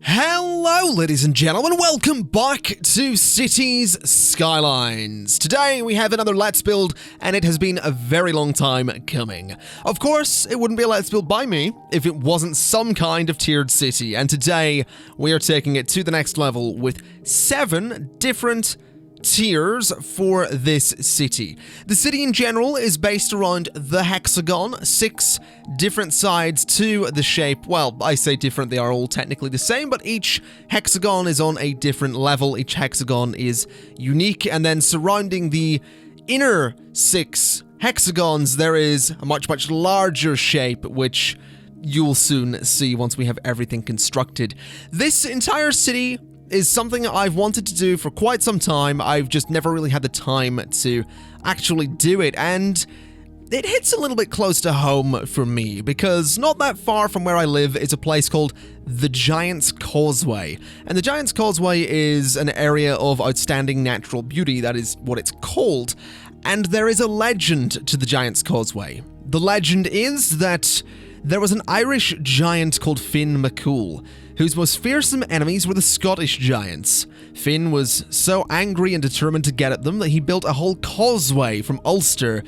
Hello ladies and gentlemen, welcome back to Cities Skylines. Today we have another Let's Build, and it has been a very long time coming. Of course, it wouldn't be a Let's Build by me if it wasn't some kind of tiered city, and today we are taking it to the next level with 7 different tiers for this city. The city in general is based around the hexagon, 6 different sides to the shape. Well, I say different, they are all technically the same, but each hexagon is on a different level. Each hexagon is unique, and then surrounding the inner 6 hexagons, there is a much larger shape, which you'll soon see once we have everything constructed. This entire city is something I've wanted to do for quite some time. I've just never really had the time to actually do it, and it hits a little bit close to home for me, because not that far from where I live is a place called the Giant's Causeway. And the Giant's Causeway is an area of outstanding natural beauty, that is what it's called, and there is a legend to the Giant's Causeway. The legend is that there was an Irish giant called Finn McCool, whose most fearsome enemies were the Scottish giants. Finn was so angry and determined to get at them that he built a whole causeway from Ulster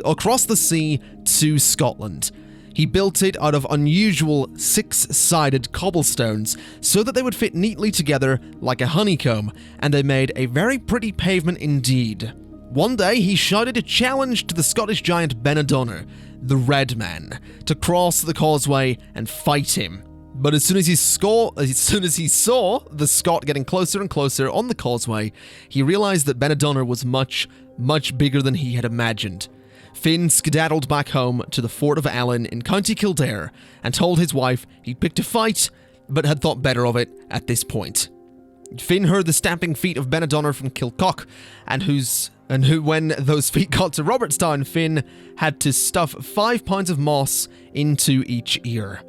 across the sea to Scotland. He built it out of unusual 6-sided cobblestones so that they would fit neatly together like a honeycomb, and they made a very pretty pavement indeed. One day he shouted a challenge to the Scottish giant Benadonner, the Red Man, to cross the causeway and fight him. But as soon as he saw the Scot getting closer and closer on the causeway, he realized that Benadonner was much bigger than he had imagined. Finn skedaddled back home to the Fort of Allen in County Kildare and told his wife he'd picked a fight, but had thought better of it at this point. Finn heard the stamping feet of Benadonner from Kilcock, and when those feet got to Robertstown, Finn had to stuff 5 pounds of moss into each ear.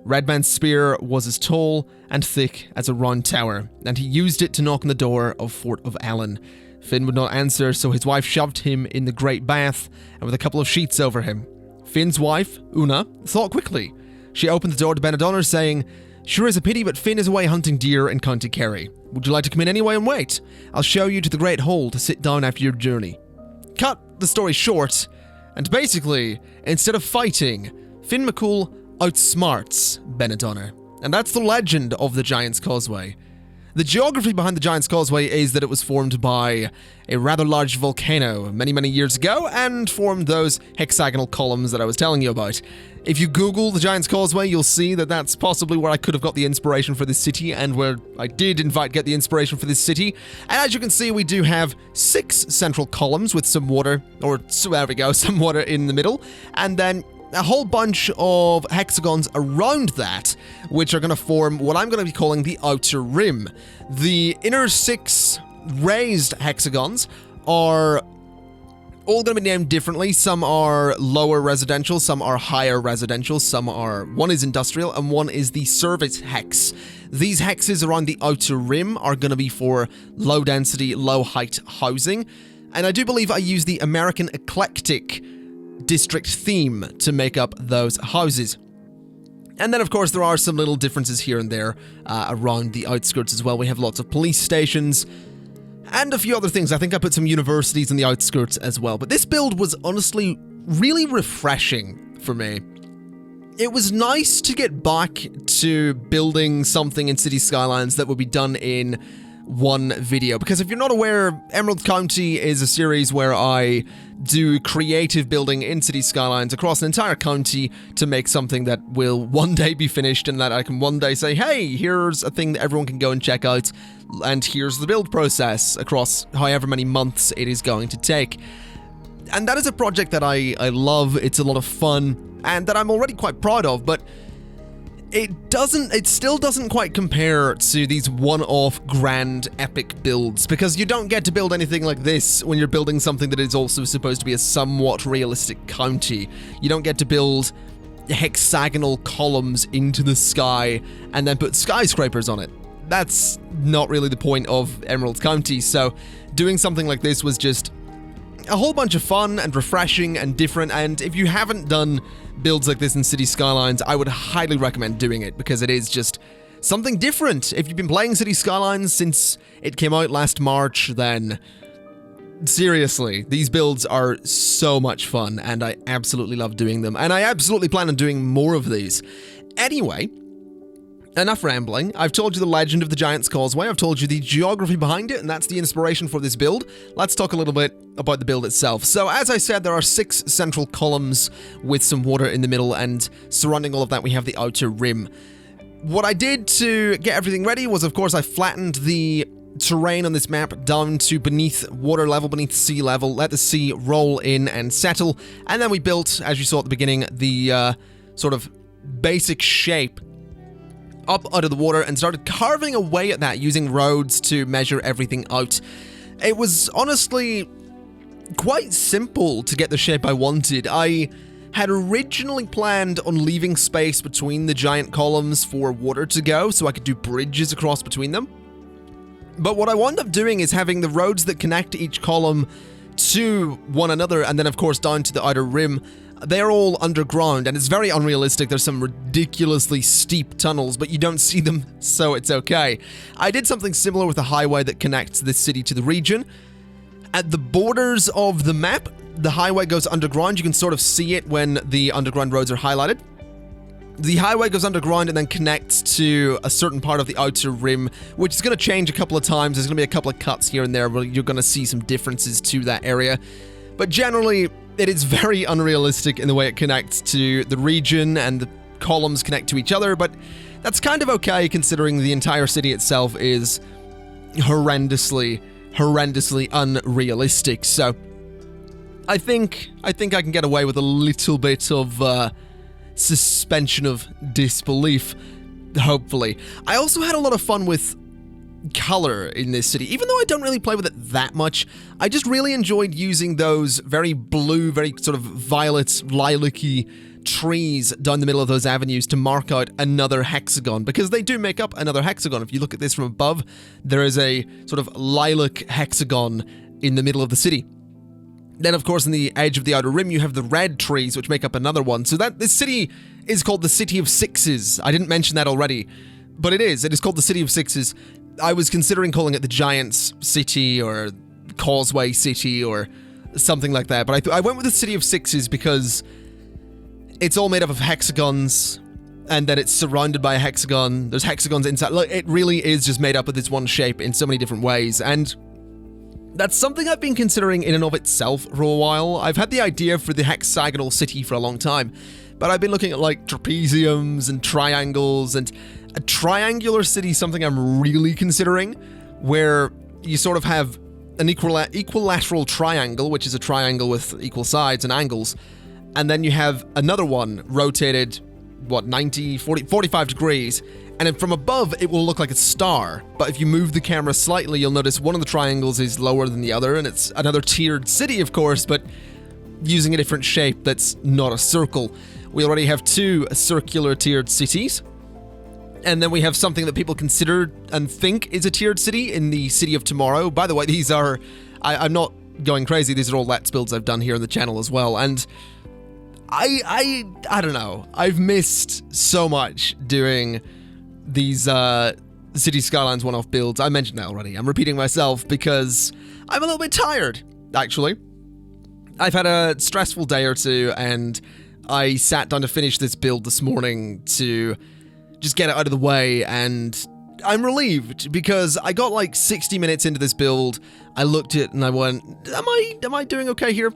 Redman's spear was as tall and thick as a round tower, and he used it to knock on the door of Fort of Allen. Finn would not answer, so his wife shoved him in the great bath, and with a couple of sheets over him. Finn's wife, Una, thought quickly. She opened the door to Benadonner, saying, "Sure is a pity, but Finn is away hunting deer in County Kerry. Would you like to come in anyway and wait? I'll show you to the Great Hall to sit down after your journey." Cut the story short, and basically, instead of fighting, Finn McCool outsmarts Benadonner. And that's the legend of the Giant's Causeway. The geography behind the Giant's Causeway is that it was formed by a rather large volcano many years ago and formed those hexagonal columns that I was telling you about. If you Google the Giant's Causeway, you'll see that that's possibly where I could have got the inspiration for this city, and where I did in fact get the inspiration for this city. And as you can see, we do have 6 central columns with some water, some water in the middle, and then a whole bunch of hexagons around that, which are going to form what I'm going to be calling the outer rim. The inner 6 raised hexagons are all going to be named differently. Some are lower residential, some are higher residential, one is industrial, and one is the service hex. These hexes around the outer rim are going to be for low density, low height housing, and I do believe I use the American Eclectic district theme to make up those houses. And then of course there are some little differences here and there around the outskirts as well. We have lots of police stations and a few other things. I think I put some universities in the outskirts as well. But this build was honestly really refreshing for me. It was nice to get back to building something in City Skylines that would be done in one video, because if you're not aware, Emerald County is a series where I do creative building in City Skylines across an entire county to make something that will one day be finished, and that I can one day say, hey, here's a thing that everyone can go and check out, and here's the build process across however many months it is going to take. And that is a project that I love. It's a lot of fun, and that I'm already quite proud of, but it still doesn't quite compare to these one-off grand epic builds, because you don't get to build anything like this when you're building something that is also supposed to be a somewhat realistic county. You don't get to build hexagonal columns into the sky and then put skyscrapers on it. That's not really the point of Emerald County, so doing something like this was just a whole bunch of fun and refreshing and different, and if you haven't done builds like this in City Skylines, I would highly recommend doing it, because it is just something different. If you've been playing City Skylines since it came out last March, then seriously, these builds are so much fun, and I absolutely love doing them, and I absolutely plan on doing more of these. Anyway, enough rambling. I've told you the legend of the Giant's Causeway, I've told you the geography behind it, and that's the inspiration for this build. Let's talk a little bit about the build itself. So, as I said, there are 6 central columns with some water in the middle, and surrounding all of that we have the outer rim. What I did to get everything ready was, of course, I flattened the terrain on this map down to beneath water level, beneath sea level, let the sea roll in and settle, and then we built, as you saw at the beginning, the sort of basic shape up out of the water and started carving away at that using roads to measure everything out. It was honestly quite simple to get the shape I wanted. I had originally planned on leaving space between the giant columns for water to go so I could do bridges across between them. But what I wound up doing is having the roads that connect each column to one another, and then of course down to the outer rim, they're all underground, and it's very unrealistic. There's some ridiculously steep tunnels, but you don't see them, so it's okay. I did something similar with the highway that connects this city to the region. At the borders of the map, the highway goes underground. You can sort of see it when the underground roads are highlighted. The highway goes underground and then connects to a certain part of the outer rim, which is going to change a couple of times. There's going to be a couple of cuts here and there where you're going to see some differences to that area. But generally, it is very unrealistic in the way it connects to the region and the columns connect to each other, but that's kind of okay considering the entire city itself is horrendously unrealistic. So I think I can get away with a little bit of suspension of disbelief, hopefully. I also had a lot of fun with color in this city. Even though I don't really play with it that much, I just really enjoyed using those very blue, very sort of violet, lilac-y trees down the middle of those avenues to mark out another hexagon, because they do make up another hexagon. If you look at this from above, there is a sort of lilac hexagon in the middle of the city. Then, of course, in the edge of the outer rim, you have the red trees, which make up another one. So this city is called the City of Sixes. I didn't mention that already, but it is. It is called the City of Sixes. I was considering calling it the Giants City or Causeway City or something like that, but I went with the City of Sixes because it's all made up of hexagons, and then it's surrounded by a hexagon. There's hexagons inside. Look, it really is just made up of this one shape in so many different ways, and that's something I've been considering in and of itself for a while. I've had the idea for the hexagonal city for a long time, but I've been looking at like trapeziums and triangles, and a triangular city is something I'm really considering, where you sort of have an equilateral triangle, which is a triangle with equal sides and angles, and then you have another one rotated, 45 degrees, and then from above it will look like a star, but if you move the camera slightly, you'll notice one of the triangles is lower than the other, and it's another tiered city, of course, but using a different shape that's not a circle. We already have 2 circular tiered cities, and then we have something that people consider and think is a tiered city in the City of Tomorrow. By the way, these are... I'm not going crazy, these are all Let's Builds I've done here on the channel as well, and I don't know. I've missed so much doing these City Skylines one-off builds. I mentioned that already. I'm repeating myself because I'm a little bit tired, actually. I've had a stressful day or two, and I sat down to finish this build this morning to just get it out of the way, and I'm relieved because I got like 60 minutes into this build. I looked at it and I went, am I doing okay here?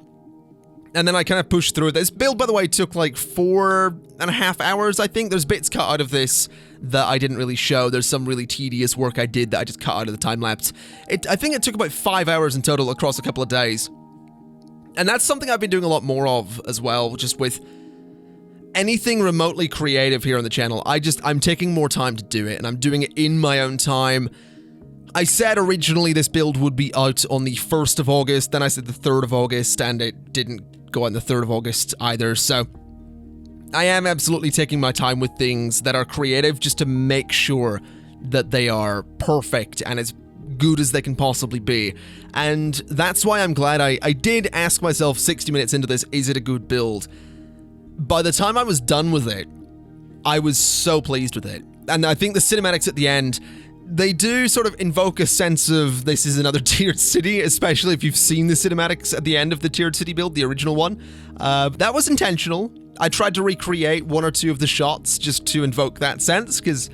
And then I kind of pushed through it. This build, by the way, took like 4.5 hours, I think. There's bits cut out of this that I didn't really show. There's some really tedious work I did that I just cut out of the time-lapse. I think it took about 5 hours in total across a couple of days. And that's something I've been doing a lot more of as well, just with anything remotely creative here on the channel. I'm taking more time to do it, and I'm doing it in my own time. I said originally this build would be out on the 1st of August, then I said the 3rd of August, and it didn't go out on the 3rd of August either, so I am absolutely taking my time with things that are creative just to make sure that they are perfect and as good as they can possibly be. And that's why I'm glad I did ask myself 60 minutes into this, is it a good build? By the time I was done with it, I was so pleased with it. And I think the cinematics at the end, they do sort of invoke a sense of this is another tiered city, especially if you've seen the cinematics at the end of the tiered city build, the original one. That was intentional. I tried to recreate one or two of the shots just to invoke that sense, because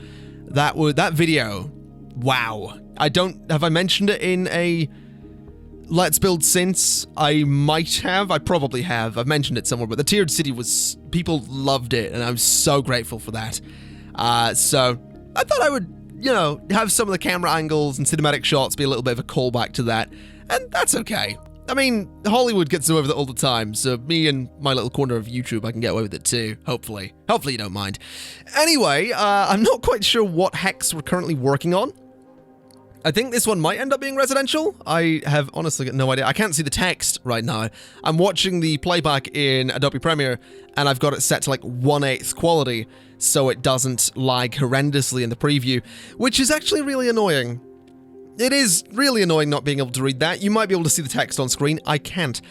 that video, wow. Have I mentioned it in a Let's Build since? I might have. I probably have. I've mentioned it somewhere, but the tiered city people loved it, and I'm so grateful for that. So I thought I would, have some of the camera angles and cinematic shots be a little bit of a callback to that, and that's okay. I mean, Hollywood gets away with it all the time, so me and my little corner of YouTube, I can get away with it too, hopefully. Hopefully you don't mind. Anyway, I'm not quite sure what hex we're currently working on. I think this one might end up being residential. I have honestly got no idea. I can't see the text right now. I'm watching the playback in Adobe Premiere, and I've got it set to like 1/8 quality, so it doesn't lag horrendously in the preview, which is actually really annoying. It is really annoying not being able to read that. You might be able to see the text on screen. I can't.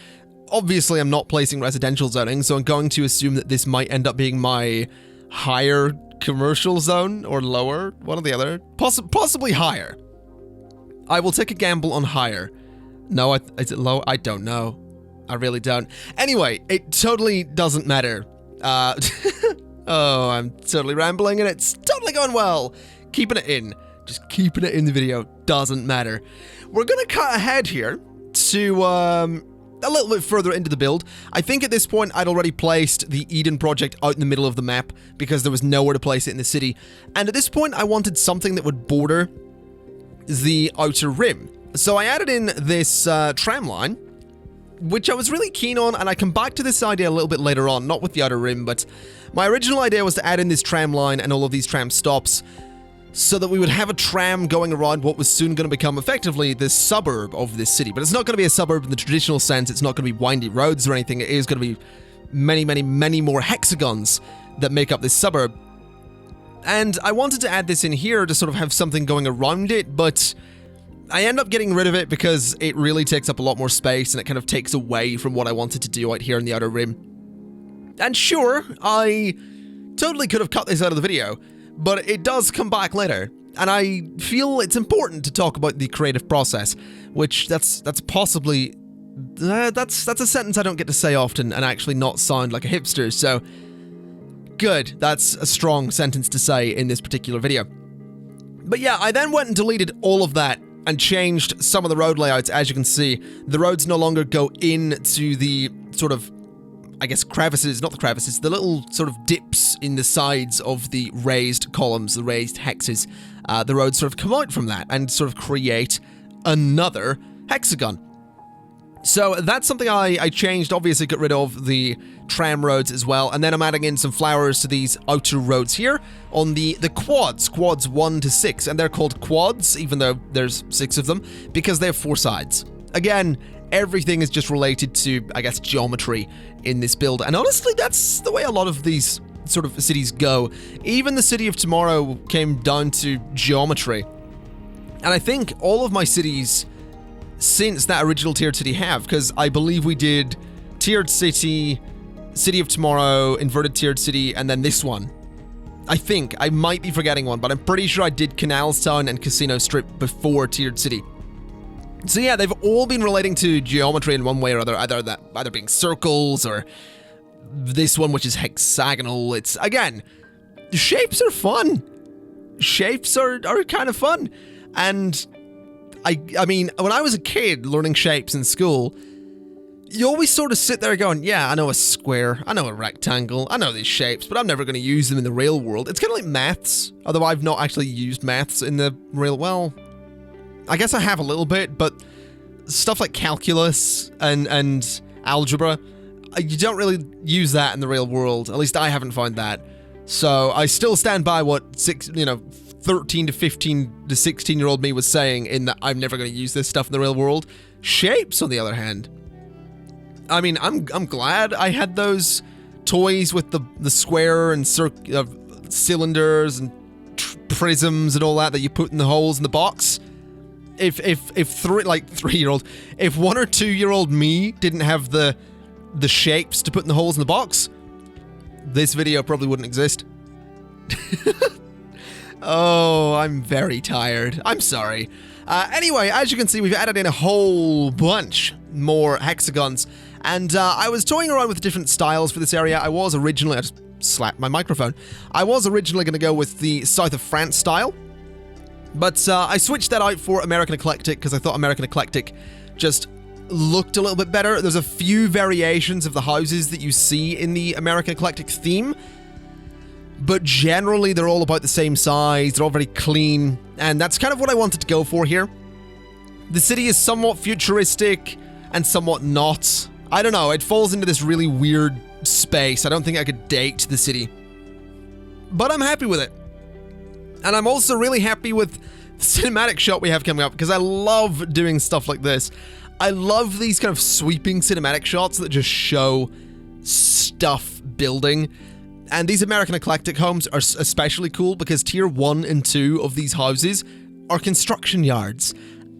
Obviously, I'm not placing residential zoning, so I'm going to assume that this might end up being my higher commercial zone, or lower, one or the other. Possibly higher. I will take a gamble on higher. No, is it low? I don't know. I really don't. Anyway, it totally doesn't matter. Oh, I'm totally rambling, and it's totally going well. Keeping it in. Just keeping it in the video doesn't matter. We're gonna cut ahead here to a little bit further into the build. I think at this point I'd already placed the Eden project out in the middle of the map because there was nowhere to place it in the city. And at this point I wanted something that would border the outer rim. So I added in this tram line, which I was really keen on, and I come back to this idea a little bit later on, not with the outer rim, but my original idea was to add in this tram line and all of these tram stops so that we would have a tram going around what was soon going to become effectively the suburb of this city. But it's not going to be a suburb in the traditional sense. It's not going to be windy roads or anything. It is going to be many, many, many more hexagons that make up this suburb. And I wanted to add this in here to sort of have something going around it, but I end up getting rid of it because it really takes up a lot more space and it kind of takes away from what I wanted to do out here in the outer rim. And sure, I totally could have cut this out of the video, but it does come back later, and I feel it's important to talk about the creative process, which that's possibly, that's a sentence I don't get to say often and actually not sound like a hipster, so good, that's a strong sentence to say in this particular video. But yeah, I then went and deleted all of that and changed some of the road layouts. As you can see, the roads no longer go into the sort of, I guess, crevices, not the crevices, the little sort of dips in the sides of the raised columns, the raised hexes. The roads sort of come out from that and sort of create another hexagon. So that's something I changed, obviously got rid of the tram roads as well, and then I'm adding in some flowers to these outer roads here on the quads 1 to 6, and they're called quads, even though there's 6 of them, because they have 4 sides. Again, everything is just related to, I guess, geometry in this build, and honestly, that's the way a lot of these sort of cities go. Even the city of tomorrow came down to geometry, and I think all of my cities since that original tiered city have, because I believe we did tiered city, city of tomorrow, inverted tiered city, and then this one. I think, I might be forgetting one, but I'm pretty sure I did Canals Town and Casino Strip before tiered city. So yeah, they've all been relating to geometry in one way or other, either being circles or this one, which is hexagonal. It's, again, shapes are fun. Shapes are kind of fun. And I mean, when I was a kid learning shapes in school, you always sort of sit there going, yeah, I know a square, I know a rectangle, I know these shapes, but I'm never going to use them in the real world. It's kind of like maths, although I've not actually used maths in the real, well, I guess I have a little bit, but stuff like calculus and algebra, you don't really use that in the real world. At least I haven't found that. So I still stand by what 13 to 15 to 16-year-old me was saying, in that I'm never going to use this stuff in the real world. Shapes, on the other hand, I mean, I'm glad I had those toys with the square and cylinders and prisms and all that you put in the holes in the box. If 3-year-old, if 1 or 2-year-old me didn't have the shapes to put in the holes in the box, this video probably wouldn't exist. Oh, I'm very tired. I'm sorry. Anyway, as you can see, we've added in a whole bunch more hexagons. And I was toying around with different styles for this area. I just slapped my microphone. I was originally going to go with the South of France style. But I switched that out for American Eclectic because I thought American Eclectic just looked a little bit better. There's a few variations of the houses that you see in the American Eclectic theme, but generally they're all about the same size, they're all very clean, and that's kind of what I wanted to go for here. The city is somewhat futuristic and somewhat not. I don't know, it falls into this really weird space. I don't think I could date the city, but I'm happy with it. And I'm also really happy with the cinematic shot we have coming up because I love doing stuff like this. I love these kind of sweeping cinematic shots that just show stuff building. And these American Eclectic homes are especially cool because tier 1 and 2 of these houses are construction yards.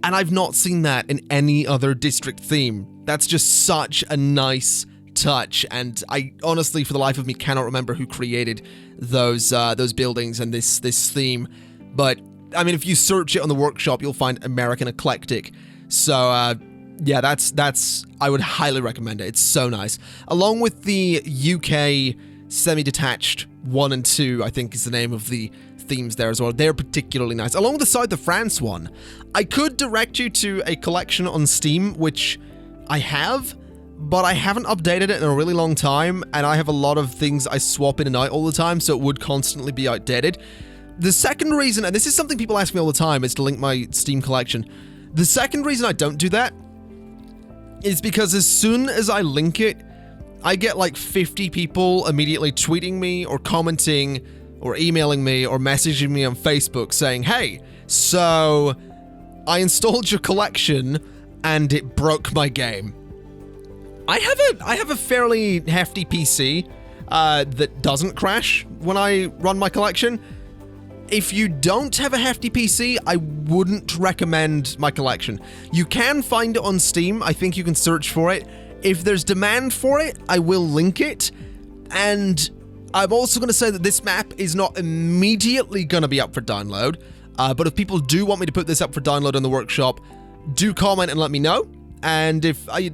And I've not seen that in any other district theme. That's just such a nice touch. And I honestly, for the life of me, cannot remember who created those buildings and this theme. But I mean, if you search it on the workshop, you'll find American Eclectic. So, yeah, that's I would highly recommend it. It's so nice. Along with the UK semi-detached 1 and 2, I think is the name of the themes there as well. They're particularly nice. Along with the South of France one, I could direct you to a collection on Steam, which I have, but I haven't updated it in a really long time, and I have a lot of things I swap in and out all the time, so it would constantly be outdated. The second reason, and this is something people ask me all the time, is to link my Steam collection. The second reason I don't do that is because as soon as I link it, I get like 50 people immediately tweeting me or commenting or emailing me or messaging me on Facebook saying, hey, so I installed your collection and it broke my game. I have a fairly hefty PC that doesn't crash when I run my collection. If you don't have a hefty PC, I wouldn't recommend my collection. You can find it on Steam. I think you can search for it. If there's demand for it, I will link it. And I'm also going to say that this map is not immediately going to be up for download. But if people do want me to put this up for download in the workshop, do comment and let me know. And if I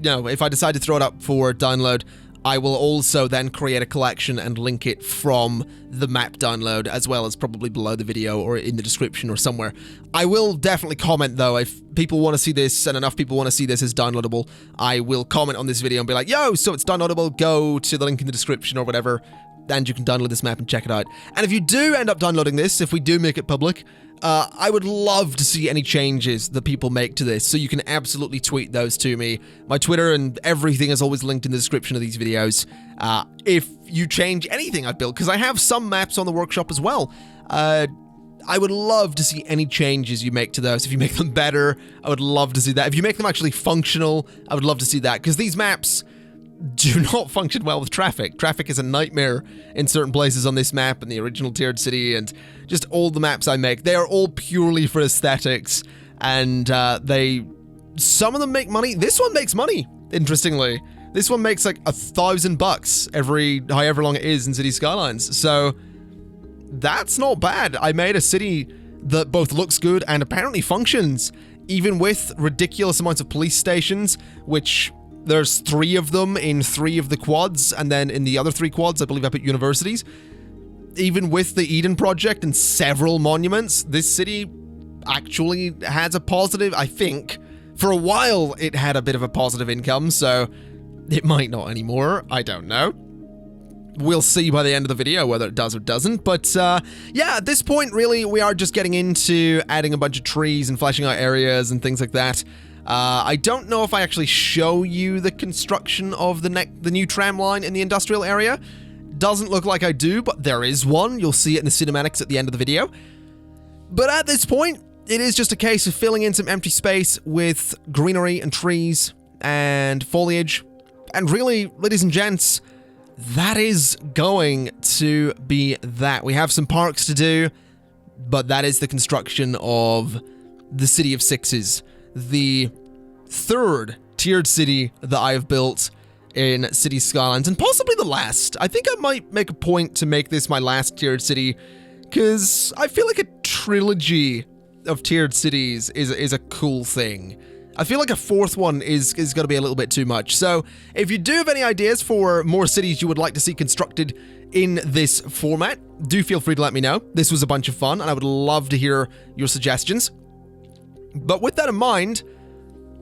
decide to throw it up for download, I will also then create a collection and link it from the map download, as well as probably below the video or in the description or somewhere. I will definitely comment though, if people want to see this and enough people want to see this as downloadable, I will comment on this video and be like, yo, so it's downloadable, go to the link in the description or whatever, and you can download this map and check it out. And if you do end up downloading this, if we do make it public, I would love to see any changes that people make to this, so you can absolutely tweet those to me. My Twitter and everything is always linked in the description of these videos. If you change anything I've built, because I have some maps on the workshop as well, I would love to see any changes you make to those. If you make them better, I would love to see that. If you make them actually functional, I would love to see that, because these maps do not function well with traffic. Traffic is a nightmare in certain places on this map and the original tiered city, and just all the maps I make. They are all purely for aesthetics, and some of them make money. This one makes money, interestingly. This one makes like $1,000 every however long it is in City Skylines. So that's not bad. I made a city that both looks good and apparently functions, even with ridiculous amounts of police stations, which there's 3 of them in 3 of the quads, and then in the other 3 quads, I believe I put universities. Even with the Eden Project and several monuments, this city actually has a positive, I think. For a while, it had a bit of a positive income, so it might not anymore. I don't know. We'll see by the end of the video whether it does or doesn't, but yeah, at this point, really, we are just getting into adding a bunch of trees and fleshing out areas and things like that. I don't know if I actually show you the construction of the new tram line in the industrial area. Doesn't look like I do, but there is one. You'll see it in the cinematics at the end of the video. But at this point, it is just a case of filling in some empty space with greenery and trees and foliage. And really, ladies and gents, that is going to be that. We have some parks to do, but that is the construction of the City of Sixes. The 3rd tiered city that I have built in City Skylines, and possibly the last. I think I might make a point to make this my last tiered city, because I feel like it trilogy of tiered cities is a cool thing. I feel like a fourth one is going to be a little bit too much. So if you do have any ideas for more cities you would like to see constructed in this format, do feel free to let me know. This was a bunch of fun, and I would love to hear your suggestions. But with that in mind,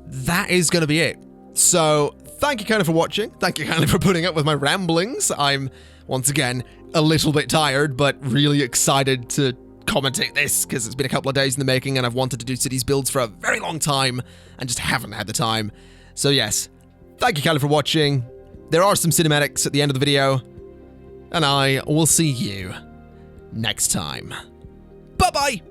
that is going to be it. So thank you kindly for watching. Thank you kindly for putting up with my ramblings. I'm, once again, a little bit tired, but really excited to commentate this because it's been a couple of days in the making and I've wanted to do cities builds for a very long time and just haven't had the time. So yes, thank you kindly for watching. There are some cinematics at the end of the video, and I will see you next time. Bye-bye!